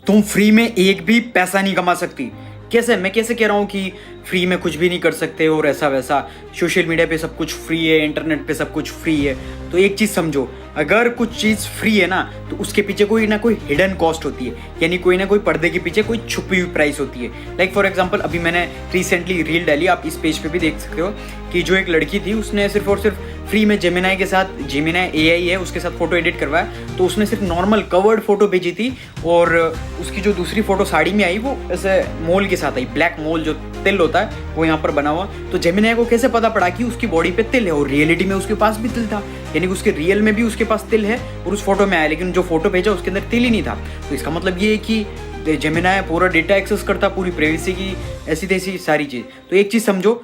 तुम फ्री में एक भी पैसा नहीं कमा सकती। कैसे? मैं कैसे कह रहा हूँ कि फ्री में कुछ भी नहीं कर सकते और ऐसा वैसा। सोशल मीडिया पे सब कुछ फ्री है, इंटरनेट पे सब कुछ फ्री है। तो एक चीज़ समझो, अगर कुछ चीज़ फ्री है ना तो उसके पीछे कोई ना कोई हिडन कॉस्ट होती है, यानी कोई ना कोई पर्दे के पीछे कोई छुपी हुई प्राइस होती है। लाइक फॉर एग्जांपल अभी मैंने रिसेंटली रील डाली, आप इस पेज पे भी देख सकते हो कि जो एक लड़की थी उसने सिर्फ और सिर्फ फ्री में जेमिनाई के साथ, जेमिनाई एआई है उसके साथ फोटो एडिट करवाया। तो उसने सिर्फ नॉर्मल कवर्ड फोटो भेजी थी और उसकी जो दूसरी फोटो साड़ी में आई वो ऐसे मोल के साथ आई, ब्लैक मोल जो तिल होता है वो यहाँ पर बना हुआ। तो जेमिनाई को कैसे पता पड़ा कि उसकी बॉडी पे तिल है, और रियलिटी में उसके पास भी तिल था, यानी कि उसके रियल में भी उसके पास तिल है और उस फोटो में आया, लेकिन जो फोटो भेजा उसके अंदर तिल ही नहीं था। तो इसका मतलब ये है कि जेमिनाई पूरा डेटा एक्सेस करता, पूरी प्राइवेसी की ऐसी तैसी सारी चीज़। तो एक चीज़ समझो,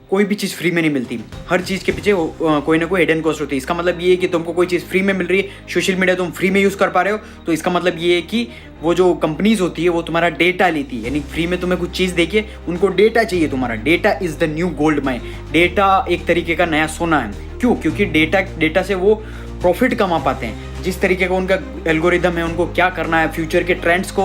कोई भी चीज़ फ्री में नहीं मिलती, हर चीज़ के पीछे कोई ना कोई हिडन कॉस्ट होती है। इसका मतलब ये है कि तुमको कोई चीज़ फ्री में मिल रही है, सोशल मीडिया तुम फ्री में यूज़ कर पा रहे हो, तो इसका मतलब ये है कि वो जो कंपनीज होती है वो तुम्हारा डेटा लेती है, यानी फ्री में तुम्हें कुछ चीज़ देके उनको डेटा चाहिए। तुम्हारा data is the new gold mine. Data एक तरीके का नया सोना है। क्यों? क्योंकि डेटा से वो प्रॉफिट कमा पाते हैं। जिस तरीके का उनका एल्गोरिदम है, उनको क्या करना है, फ्यूचर के ट्रेंड्स को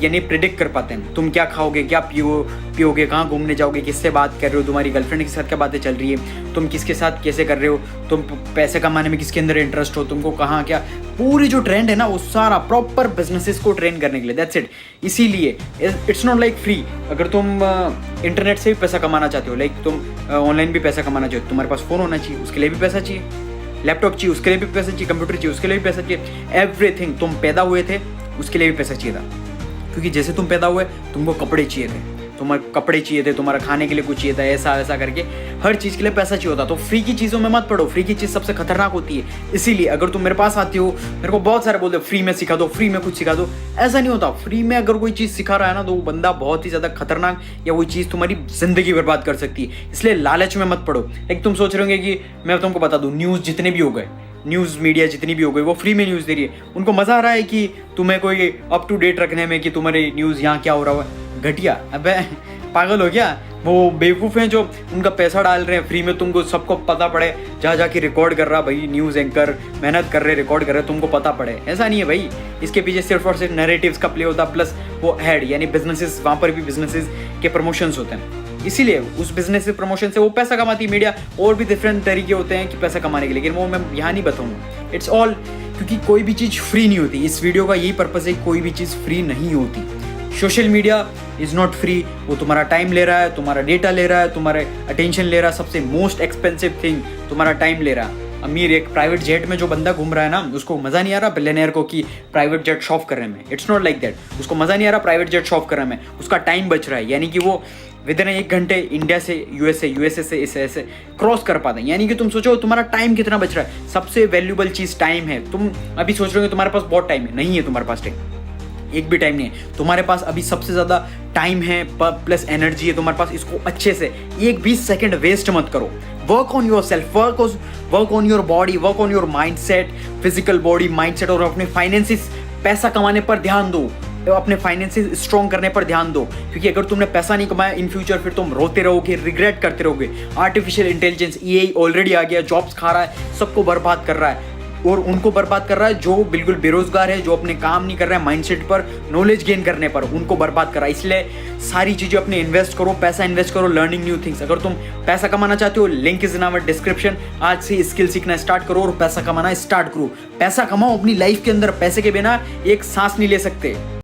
यानी प्रिडिक्ट कर पाते हैं। तुम क्या खाओगे, क्या पियोगे, कहाँ घूमने जाओगे, किससे बात कर रहे हो, तुम्हारी गर्लफ्रेंड के साथ क्या बातें चल रही है, तुम किसके साथ कैसे कर रहे हो, तुम पैसे कमाने में किसके अंदर इंटरेस्ट हो, तुमको कहाँ क्या, पूरी जो ट्रेंड है ना वो सारा प्रॉपर बिजनेसेस को ट्रेन करने के लिए। That's it. इसीलिए इट्स नॉट लाइक फ्री। अगर तुम इंटरनेट से भी पैसा कमाना चाहते हो, लाइक तुम ऑनलाइन भी पैसा कमाना चाहते हो, तुम्हारे पास फ़ोन होना चाहिए, उसके लिए भी पैसा चाहिए, लैपटॉप चाहिए उसके लिए भी पैसा चाहिए, कंप्यूटर चाहिए उसके लिए भी पैसा चाहिए। एवरीथिंग। तुम पैदा हुए थे उसके लिए भी पैसा चाहिए था, क्योंकि जैसे तुम पैदा हुए तुमको कपड़े चाहिए थे, तुम्हारे कपड़े चाहिए थे, तुम्हारा खाने के लिए कुछ चाहिए था, ऐसा ऐसा करके हर चीज़ के लिए पैसा चाहिए होता। तो फ्री की चीज़ों में मत पड़ो, फ्री की चीज़ सबसे खतरनाक होती है। इसीलिए अगर तुम मेरे पास आती हो, मेरे को बहुत सारे बोलते हो फ्री में सिखा दो, फ्री में कुछ सिखा दो। ऐसा नहीं होता। फ्री में अगर कोई चीज़ सिखा रहा है ना तो वो बंदा बहुत ही ज़्यादा खतरनाक, या वो चीज़ तुम्हारी जिंदगी बर्बाद कर सकती है। इसलिए लालच में मत पड़ो। एक तुम सोच रहे होंगे कि मैं तुमको बता दूँ, न्यूज़ जितने भी हो गए, न्यूज़ मीडिया जितनी भी हो गई वो फ्री में न्यूज़ दे रही है। उनको मज़ा आ रहा है कि तुम्हें कोई अप टू डेट रखने में कि तुम्हारी न्यूज़ यहाँ क्या हो रहा है। घटिया, अबे पागल हो गया। वो बेवकूफ़ हैं जो उनका पैसा डाल रहे हैं फ्री में, तुमको सबको पता पड़े, जा जाके रिकॉर्ड कर रहा भाई, न्यूज़ एंकर मेहनत कर रहे, रिकॉर्ड कर रहे, तुमको पता पड़े। ऐसा नहीं है भाई। इसके पीछे सिर्फ और सिर्फ नैरेटिव्स का प्ले होता, प्लस वो हेड यानी बिजनेसेस, वहाँ पर भी बिजनेसेस के प्रमोशंस होते हैं। इसीलिए उस बिजनेस से, प्रमोशन से वो पैसा कमाती है मीडिया। और भी डिफरेंट तरीके होते हैं कि पैसा कमाने के, लेकिन वो मैं यहाँ नहीं बताऊँगा। इट्स ऑल, क्योंकि कोई भी चीज़ फ्री नहीं होती। इस वीडियो का यही पर्पज़ है, कोई भी चीज़ फ्री नहीं होती। Social media is not free. वो तुम्हारा टाइम ले रहा है, तुम्हारा डेटा ले रहा है, तुम्हारे अटेंशन ले रहा है। सबसे मोस्ट एक्सपेंसिव थिंग तुम्हारा टाइम ले रहा है। अमीर एक प्राइवेट जेट में जो बंदा घूम रहा है ना, उसको मज़ा नहीं आ रहा बिलियनेयर को कि प्राइवेट जेट शॉप करने में। It's not like that. उसको मज़ा नहीं आ रहा प्राइवेट जेट शॉप करने में, उसका टाइम बच रहा है, यानी कि वो विद इन 1 घंटे इंडिया से यूएसए से ऐसे क्रॉस कर पाते हैं। यानी कि तुम सोचो तुम्हारा टाइम कितना बच रहा है। सबसे वैल्यूबल चीज़ टाइम है। तुम अभी सोच रहे हो तुम्हारे पास बहुत टाइम है, नहीं है तुम्हारे पास टाइम, एक भी टाइम नहीं है तुम्हारे पास। अभी सबसे ज़्यादा टाइम है प्लस एनर्जी है तुम्हारे पास। इसको अच्छे से 1-20 सेकेंड वेस्ट मत करो। Work on your self, work on your body, work on your mind set, physical body, mind set, और अपने फाइनेंसिस, पैसा कमाने पर ध्यान दो, अपने फाइनेंसेस स्ट्रॉन्ग करने पर ध्यान दो। क्योंकि अगर तुमने पैसा नहीं कमाया इन फ्यूचर, फिर तुम रोते रहोगे, रिग्रेट करते रहोगे। आर्टिफिशियल इंटेलिजेंस एआई ऑलरेडी आ गया, जॉब्स खा रहा है, सबको बर्बाद कर रहा है। और उनको बर्बाद कर रहा है जो बिल्कुल बेरोजगार है, जो अपने काम नहीं कर रहा है माइंडसेट पर, नॉलेज गेन करने पर, उनको बर्बाद कर रहा है। इसलिए सारी चीज़ें अपने इन्वेस्ट करो, पैसा इन्वेस्ट करो, लर्निंग न्यू थिंग्स। अगर तुम पैसा कमाना चाहते हो, link is in our description. आज से स्किल सीखना स्टार्ट करो और पैसा कमाना स्टार्ट करो। पैसा कमाओ अपनी लाइफ के अंदर। पैसे के बिना एक सांस नहीं ले सकते।